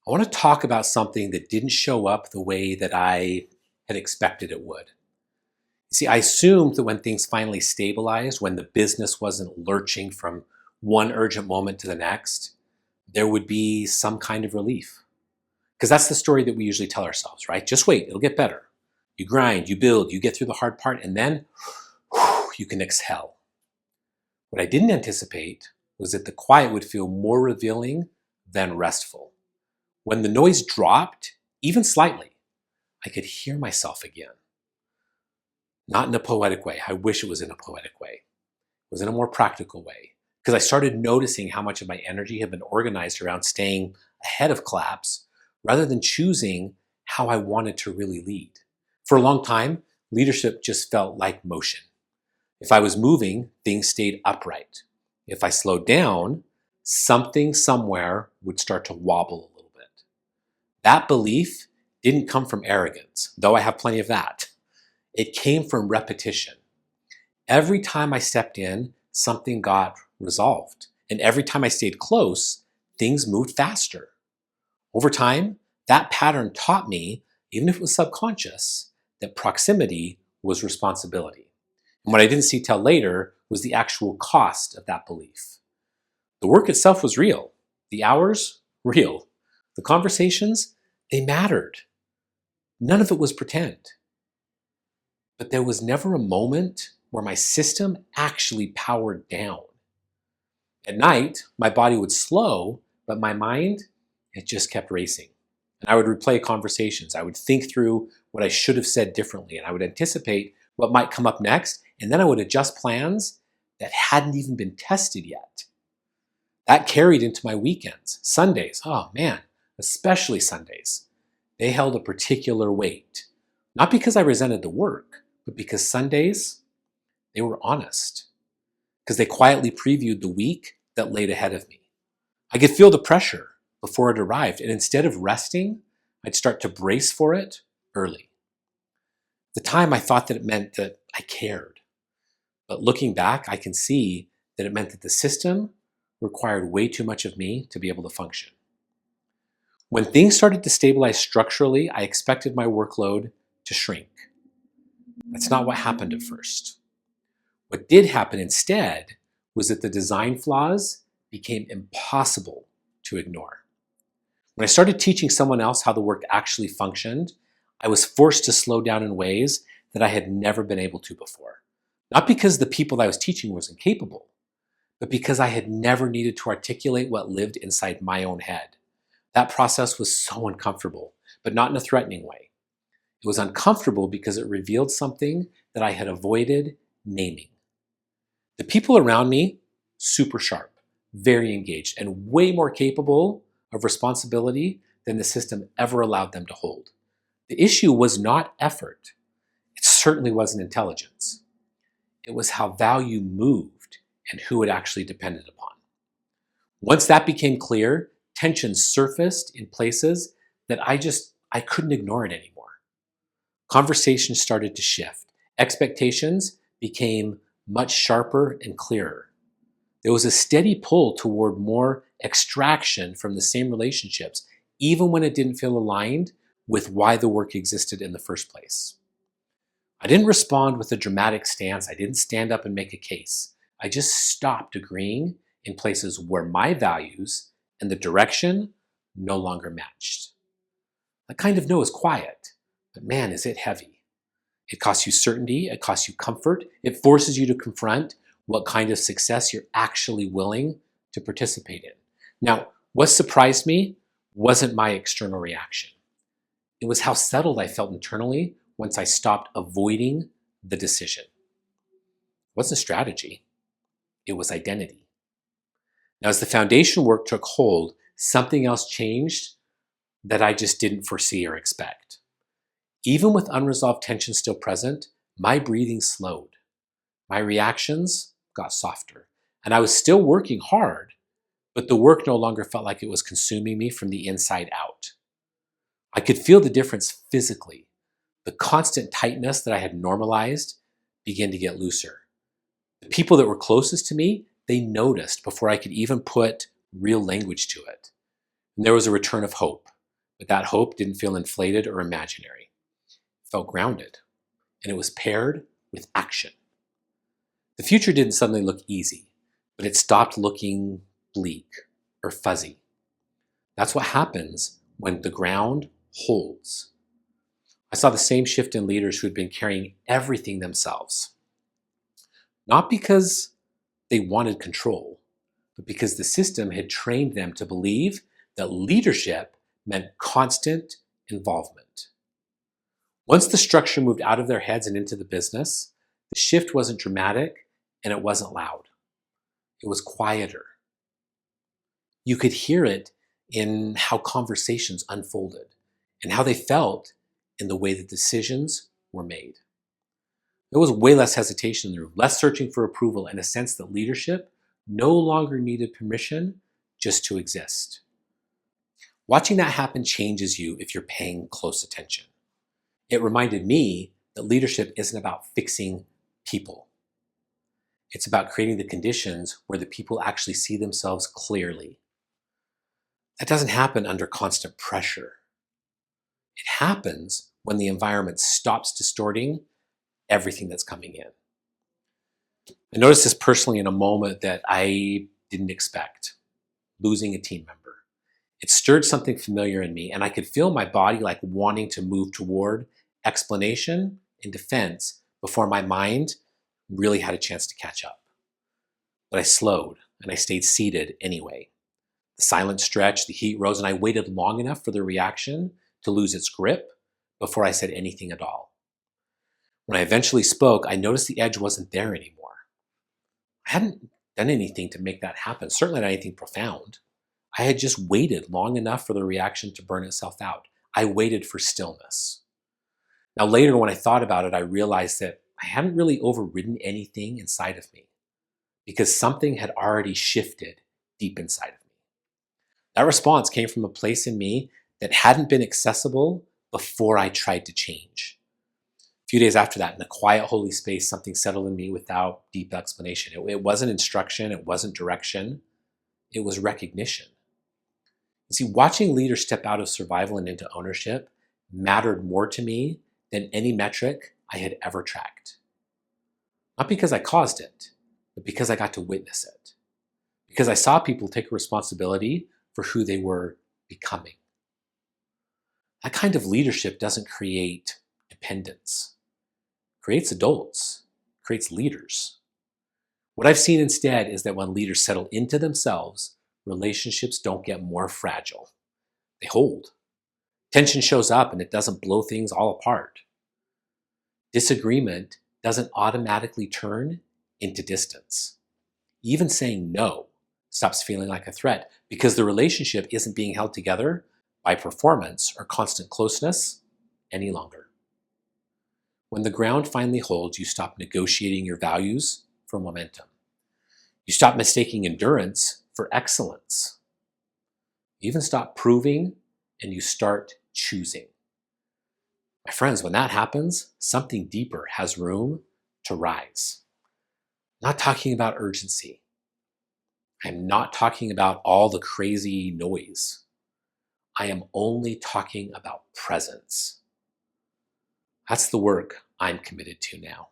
I want to talk about something that didn't show up the way that I had expected it would. You see, I assumed that when things finally stabilized, when the business wasn't lurching from one urgent moment to the next, there would be some kind of relief. Because that's the story that we usually tell ourselves, right? Just wait, it'll get better. You grind, you build, you get through the hard part, and then you can exhale. What I didn't anticipate was that the quiet would feel more revealing than restful. When the noise dropped, even slightly, I could hear myself again. Not in a poetic way. I wish it was in a poetic way. It was in a more practical way. Because I started noticing how much of my energy had been organized around staying ahead of collapse rather than choosing how I wanted to really lead. For a long time, leadership just felt like motion. If I was moving, things stayed upright. If I slowed down, something somewhere would start to wobble a little bit. That belief didn't come from arrogance, though I have plenty of that. It came from repetition. Every time I stepped in, something got resolved. And every time I stayed close, things moved faster. Over time, that pattern taught me, even if it was subconscious, that proximity was responsibility. And what I didn't see till later was the actual cost of that belief. The work itself was real. The hours, real. The conversations, they mattered. None of it was pretend. But there was never a moment where my system actually powered down. At night, my body would slow, but my mind, it just kept racing. And I would replay conversations. I would think through what I should have said differently, and I would anticipate what might come up next, and then I would adjust plans that hadn't even been tested yet. That carried into my weekends. Sundays, oh man, especially Sundays. They held a particular weight. Not because I resented the work, but because Sundays, they were honest. Because they quietly previewed the week that laid ahead of me. I could feel the pressure before it arrived, and instead of resting, I'd start to brace for it early. At the time, I thought that it meant that I cared. But looking back, I can see that it meant that the system required way too much of me to be able to function. When things started to stabilize structurally, I expected my workload to shrink. That's not what happened at first. What did happen instead was that the design flaws became impossible to ignore. When I started teaching someone else how the work actually functioned, I was forced to slow down in ways that I had never been able to before. Not because the people I was teaching was incapable, but because I had never needed to articulate what lived inside my own head. That process was so uncomfortable, but not in a threatening way. It was uncomfortable because it revealed something that I had avoided naming. The people around me, super sharp, very engaged, and way more capable of responsibility than the system ever allowed them to hold. The issue was not effort. It certainly wasn't intelligence. It was how value moved and who it actually depended upon. Once that became clear, tension surfaced in places that I couldn't ignore it anymore. Conversations started to shift. Expectations became much sharper and clearer. There was a steady pull toward more extraction from the same relationships, even when it didn't feel aligned with why the work existed in the first place. I didn't respond with a dramatic stance. I didn't stand up and make a case. I just stopped agreeing in places where my values and the direction no longer matched. That kind of no is quiet, but man, is it heavy. It costs you certainty, it costs you comfort, it forces you to confront what kind of success you're actually willing to participate in. Now, what surprised me wasn't my external reaction. It was how settled I felt internally once I stopped avoiding the decision. It wasn't strategy, it was identity. Now, as the foundation work took hold, something else changed that I just didn't foresee or expect. Even with unresolved tension still present, my breathing slowed. My reactions got softer. And I was still working hard, but the work no longer felt like it was consuming me from the inside out. I could feel the difference physically. The constant tightness that I had normalized began to get looser. The people that were closest to me, they noticed before I could even put real language to it. And there was a return of hope. but that hope didn't feel inflated or imaginary. It felt grounded, and it was paired with action. The future didn't suddenly look easy, but it stopped looking bleak or fuzzy. That's what happens when the ground holds. I saw the same shift in leaders who had been carrying everything themselves, not because they wanted control, but because the system had trained them to believe that leadership meant constant involvement. Once the structure moved out of their heads and into the business, the shift wasn't dramatic and it wasn't loud. It was quieter. You could hear it in how conversations unfolded and how they felt in the way that decisions were made. There was way less hesitation in the room, less searching for approval, and a sense that leadership no longer needed permission just to exist. Watching that happen changes you if you're paying close attention. It reminded me that leadership isn't about fixing people. It's about creating the conditions where the people actually see themselves clearly. That doesn't happen under constant pressure. It happens when the environment stops distorting everything that's coming in. I noticed this personally in a moment that I didn't expect, losing a team member. It stirred something familiar in me, and I could feel my body like wanting to move toward explanation and defense before my mind really had a chance to catch up. But I slowed and I stayed seated anyway. The silence stretched, the heat rose, and I waited long enough for the reaction to lose its grip before I said anything at all. When I eventually spoke, I noticed the edge wasn't there anymore. I hadn't done anything to make that happen, certainly not anything profound. I had just waited long enough for the reaction to burn itself out. I waited for stillness. Now later, when I thought about it, I realized that I hadn't really overridden anything inside of me because something had already shifted deep inside of me. That response came from a place in me that hadn't been accessible before I tried to change. A few days after that, in a quiet, holy space, something settled in me without deep explanation. It wasn't instruction, it wasn't direction, it was recognition. You see, watching leaders step out of survival and into ownership mattered more to me than any metric I had ever tracked. Not because I caused it, but because I got to witness it. Because I saw people take responsibility for who they were becoming. That kind of leadership doesn't create dependence. It creates adults, it creates leaders. What I've seen instead is that when leaders settle into themselves, relationships don't get more fragile. They hold. Tension shows up and it doesn't blow things all apart. Disagreement doesn't automatically turn into distance. Even saying no stops feeling like a threat because the relationship isn't being held together by performance or constant closeness any longer. When the ground finally holds, you stop negotiating your values for momentum. You stop mistaking endurance for excellence. You even stop proving and you start choosing. My friends, when that happens, something deeper has room to rise. I'm not talking about urgency. I'm not talking about all the crazy noise. I am only talking about presence. That's the work I'm committed to now.